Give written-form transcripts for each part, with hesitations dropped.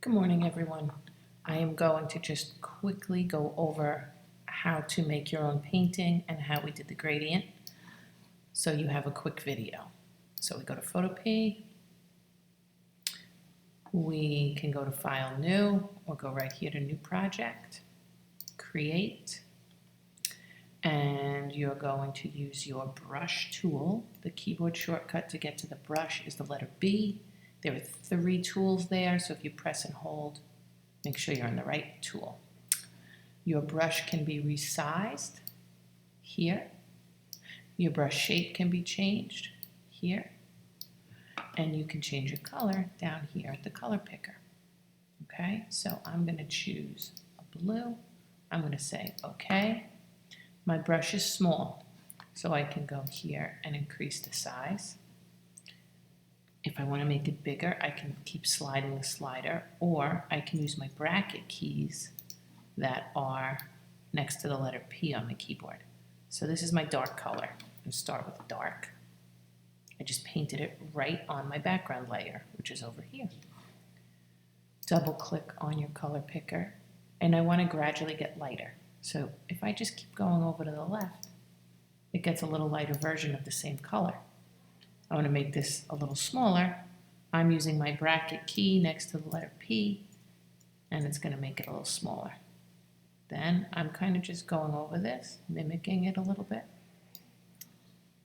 Good morning, everyone. I am going to just quickly go over how to make your own painting and how we did the gradient, so you have a quick video. So we go to Photopea, we can go to File, New, or go right here to New Project, Create, and you're going to use your brush tool. The keyboard shortcut to get to the brush is the letter B. There are 3 tools there, so if you press and hold, make sure you're on the right tool. Your brush can be resized here. Your brush shape can be changed here. And you can change your color down here at the color picker. Okay, so I'm going to choose a blue. I'm going to say OK. My brush is small, so I can go here and increase the size. If I want to make it bigger, I can keep sliding the slider, or I can use my bracket keys that are next to the letter P on the keyboard. So this is my dark color. I'm going to start with dark. I just painted it right on my background layer, which is over here. Double click on your color picker, and I want to gradually get lighter. So if I just keep going over to the left, it gets a little lighter version of the same color. I want to make this a little smaller. I'm using my bracket key next to the letter P, and it's going to make it a little smaller. Then I'm kind of just going over this, mimicking it a little bit.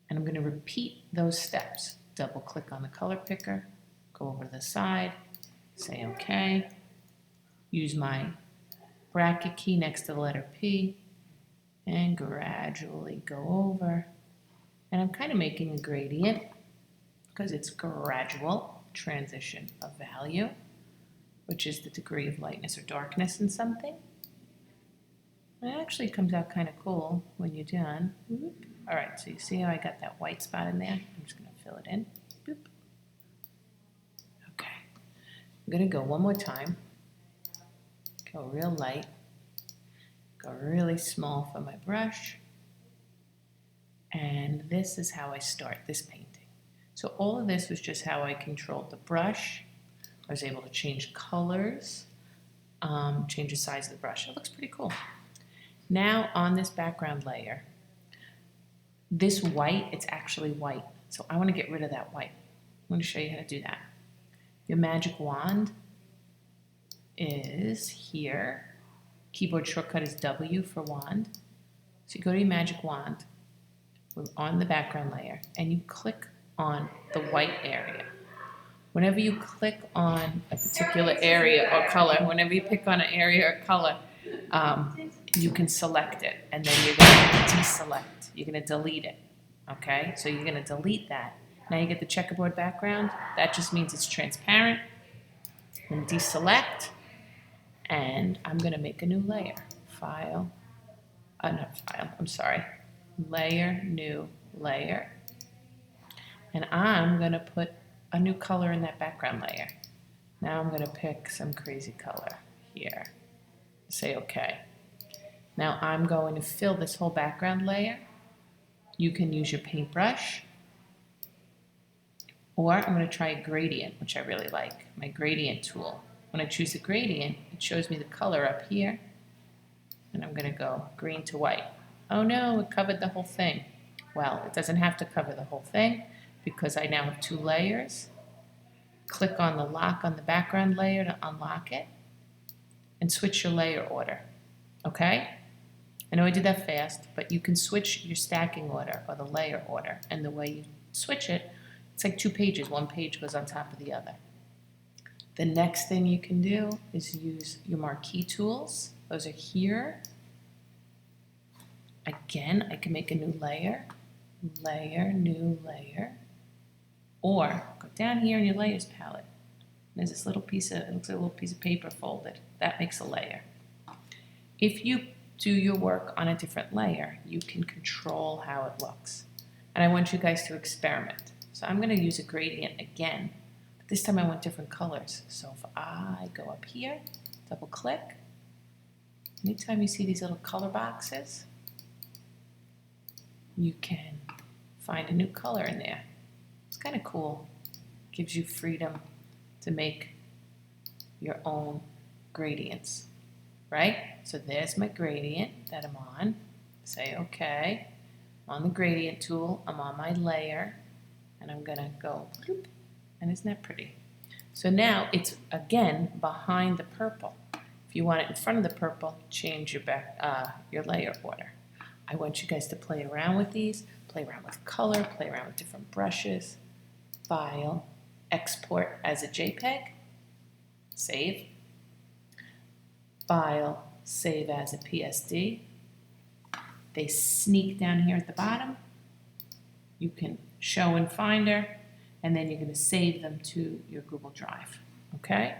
And I'm going to repeat those steps. Double click on the color picker, go over to the side, say OK, use my bracket key next to the letter P, and gradually go over. And I'm kind of making a gradient, because it's gradual transition of value, which is the degree of lightness or darkness in something. And it actually comes out kind of cool when you're done. Boop. All right, so you see how I got that white spot in there? I'm just going to fill it in. Boop. Okay, I'm going to go one more time. Go real light. Go really small for my brush. And this is how I start this painting. So all of this was just how I controlled the brush. I was able to change colors, change the size of the brush. It looks pretty cool. Now on this background layer, this white, it's actually white. So I want to get rid of that white. I'm going to show you how to do that. Your magic wand is here. Keyboard shortcut is W for wand. So you go to your magic wand on the background layer and you click on the white area. Whenever you click on a particular area or color, whenever you pick on an area or color, you can select it, and then you're going to deselect. You're going to delete it. Okay, so you're going to delete that. Now you get the checkerboard background. That just means it's transparent. I'm going to deselect, and I'm going to make a new layer. Layer, new layer. And I'm going to put a new color in that background layer. Now I'm going to pick some crazy color here. Say OK. Now I'm going to fill this whole background layer. You can use your paintbrush. Or I'm going to try a gradient, which I really like. My gradient tool. When I choose the gradient, it shows me the color up here. And I'm going to go green to white. Oh no, it covered the whole thing. Well, it doesn't have to cover the whole thing, because I now have 2 layers. Click on the lock on the background layer to unlock it, and switch your layer order. Okay? I know I did that fast, but you can switch your stacking order or the layer order, and the way you switch it, it's like 2 pages. 1 page goes on top of the other. The next thing you can do is use your marquee tools. Those are here. Again, I can make a new layer. Layer, new layer. Or go down here in your layers palette. There's this little piece of, it looks like a little piece of paper folded. That makes a layer. If you do your work on a different layer, you can control how it looks. And I want you guys to experiment. So I'm going to use a gradient again, but this time I want different colors. So if I go up here, double click, anytime you see these little color boxes, you can find a new color in there. It's kind of cool. Gives you freedom to make your own gradients, right? So there's my gradient that I'm on. Say okay. I'm on the gradient tool, I'm on my layer, and I'm gonna go, bloop, and isn't that pretty? So now it's again behind the purple. If you want it in front of the purple, change your layer order. I want you guys to play around with these, play around with color, play around with different brushes. File, export as a JPEG, save. File, save as a PSD. They sneak down here at the bottom. You can show in Finder, and then you're going to save them to your Google Drive, okay?